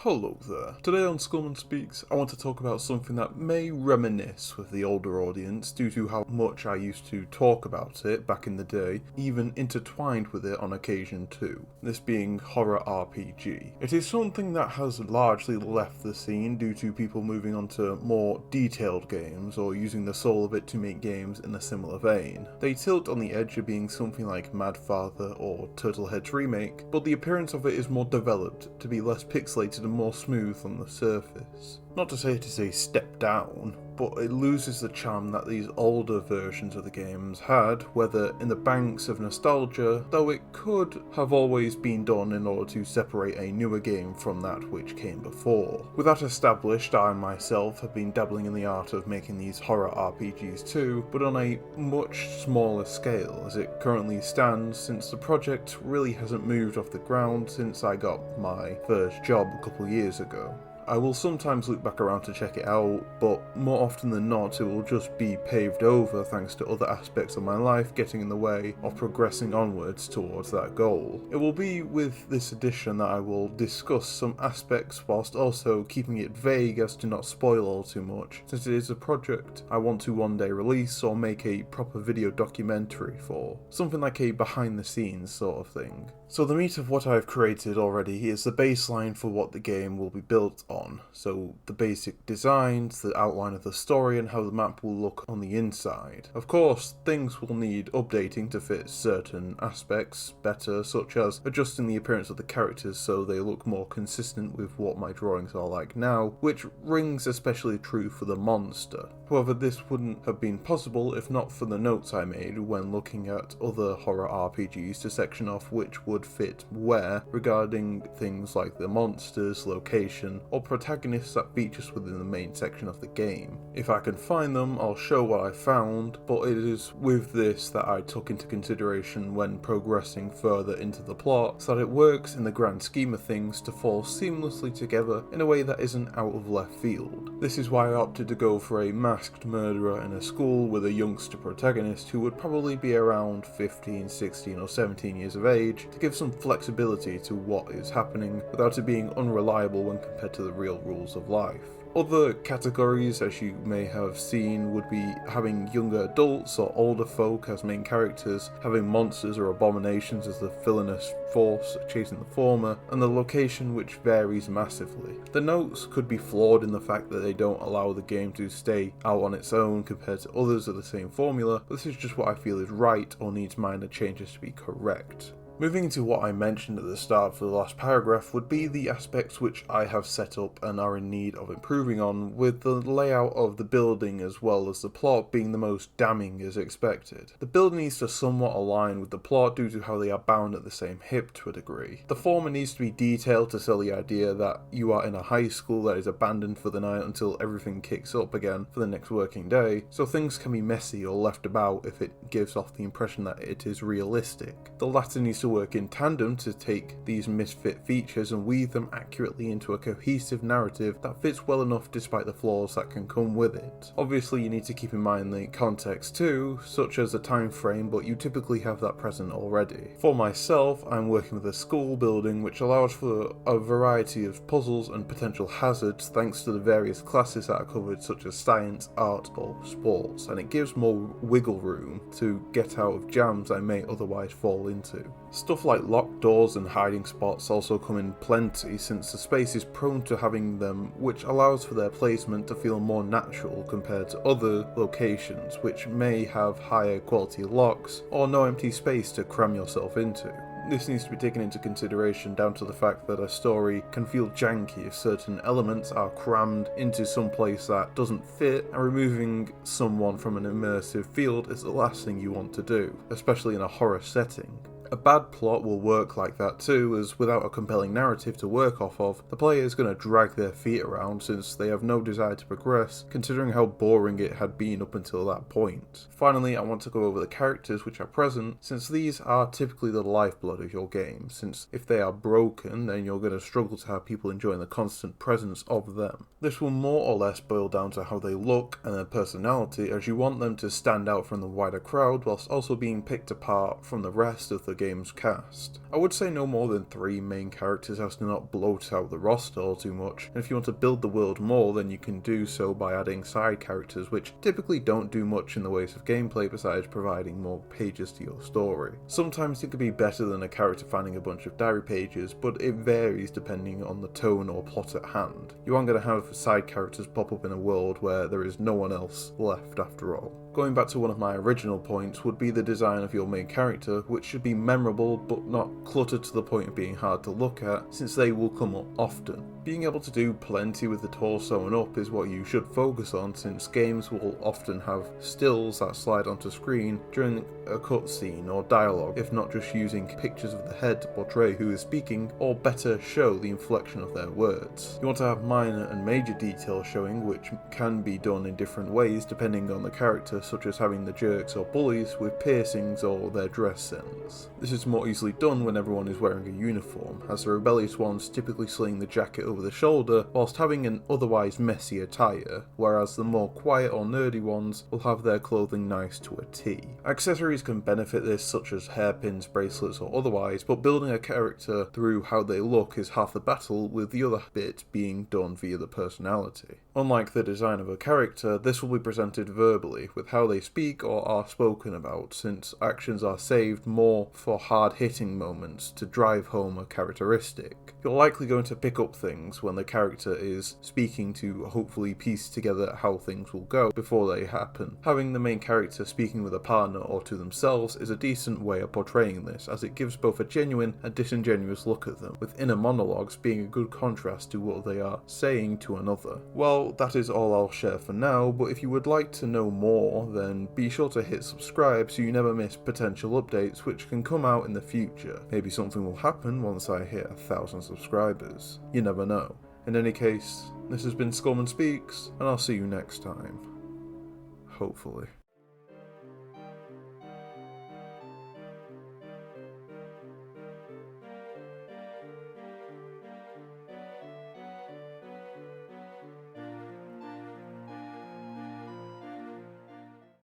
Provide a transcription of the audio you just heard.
Hello there. Today on Skullman Speaks, I want to talk about something that may reminisce with the older audience due to how much I used to talk about it back in the day, even intertwined with it on occasion too. This being horror RPG. It is something that has largely left the scene due to people moving on to more detailed games or using the soul of it to make games in a similar vein. They tilt on the edge of being something like Mad Father or Turtlehead's remake, but the appearance of it is more developed to be less pixelated and more smooth on the surface. Not to say it is a step down, but it loses the charm that these older versions of the games had, whether in the banks of nostalgia, though it could have always been done in order to separate a newer game from that which came before. With that established, I myself have been dabbling in the art of making these horror RPGs too, but on a much smaller scale as it currently stands, since the project really hasn't moved off the ground since I got my first job a couple years ago. I will sometimes look back around to check it out, but more often than not it will just be paved over thanks to other aspects of my life getting in the way of progressing onwards towards that goal. It will be with this edition that I will discuss some aspects whilst also keeping it vague as to not spoil all too much, since it is a project I want to one day release or make a proper video documentary for, something like a behind the scenes sort of thing. So the meat of what I've created already is the baseline for what the game will be built on. So the basic designs, the outline of the story, and how the map will look on the inside. Of course, things will need updating to fit certain aspects better, such as adjusting the appearance of the characters so they look more consistent with what my drawings are like now, which rings especially true for the monster. However, this wouldn't have been possible if not for the notes I made when looking at other horror RPGs to section off which would fit where regarding things like the monsters, location, or protagonists that features within the main section of the game. If I can find them, I'll show what I found, but it is with this that I took into consideration when progressing further into the plot, so that it works in the grand scheme of things to fall seamlessly together in a way that isn't out of left field. This is why I opted to go for a masked murderer in a school with a youngster protagonist who would probably be around 15, 16 or 17 years of age to give some flexibility to what is happening without it being unreliable when compared to the real rules of life. Other categories, as you may have seen, would be having younger adults or older folk as main characters, having monsters or abominations as the villainous force chasing the former, and the location which varies massively. The notes could be flawed in the fact that they don't allow the game to stay out on its own compared to others of the same formula, but this is just what I feel is right or needs minor changes to be correct. Moving into what I mentioned at the start for the last paragraph would be the aspects which I have set up and are in need of improving on, with the layout of the building as well as the plot being the most damning as expected. The building needs to somewhat align with the plot due to how they are bound at the same hip to a degree. The former needs to be detailed to sell the idea that you are in a high school that is abandoned for the night until everything kicks up again for the next working day, so things can be messy or left about if it gives off the impression that it is realistic. The latter needs to work in tandem to take these misfit features and weave them accurately into a cohesive narrative that fits well enough despite the flaws that can come with it. Obviously you need to keep in mind the context too, such as the time frame, but you typically have that present already. For myself, I'm working with a school building which allows for a variety of puzzles and potential hazards thanks to the various classes that are covered, such as science, art or sports, and it gives more wiggle room to get out of jams I may otherwise fall into. Stuff like locked doors and hiding spots also come in plenty, since the space is prone to having them, which allows for their placement to feel more natural compared to other locations which may have higher quality locks or no empty space to cram yourself into. This needs to be taken into consideration down to the fact that a story can feel janky if certain elements are crammed into some place that doesn't fit, and removing someone from an immersive field is the last thing you want to do, especially in a horror setting. A bad plot will work like that too, as without a compelling narrative to work off of, the player is going to drag their feet around since they have no desire to progress, considering how boring it had been up until that point. Finally, I want to go over the characters which are present, since these are typically the lifeblood of your game, since if they are broken, then you're going to struggle to have people enjoying the constant presence of them. This will more or less boil down to how they look and their personality, as you want them to stand out from the wider crowd whilst also being picked apart from the rest of the game's cast. I would say no more than 3 main characters as to not bloat out the roster all too much, and if you want to build the world more then you can do so by adding side characters which typically don't do much in the ways of gameplay besides providing more pages to your story. Sometimes it could be better than a character finding a bunch of diary pages, but it varies depending on the tone or plot at hand. You aren't going to have side characters pop up in a world where there is no one else left after all. Going back to one of my original points would be the design of your main character, which should be memorable but not cluttered to the point of being hard to look at, since they will come up often. Being able to do plenty with the torso and up is what you should focus on, since games will often have stills that slide onto screen during a cutscene or dialogue, if not just using pictures of the head to portray who is speaking or better show the inflection of their words. You want to have minor and major details showing, which can be done in different ways depending on the character, such as having the jerks or bullies with piercings or their dress sense. This is more easily done when everyone is wearing a uniform, as the rebellious ones typically sling the jacket over the shoulder whilst having an otherwise messy attire, whereas the more quiet or nerdy ones will have their clothing nice to a T. Accessories can benefit this, such as hairpins, bracelets or otherwise, but building a character through how they look is half the battle, with the other bit being done via the personality. Unlike the design of a character, this will be presented verbally, with how they speak or are spoken about, since actions are saved more for hard-hitting moments to drive home a characteristic. You're likely going to pick up things when the character is speaking to hopefully piece together how things will go before they happen. Having the main character speaking with a partner or to themselves is a decent way of portraying this, as it gives both a genuine and disingenuous look at them, with inner monologues being a good contrast to what they are saying to another. Well, that is all I'll share for now, but if you would like to know more, then be sure to hit subscribe so you never miss potential updates which can come out in the future. Maybe something will happen once I hit 1,000 subscribers. You never know. In any case, this has been Skullman Speaks, and I'll see you next time. Hopefully.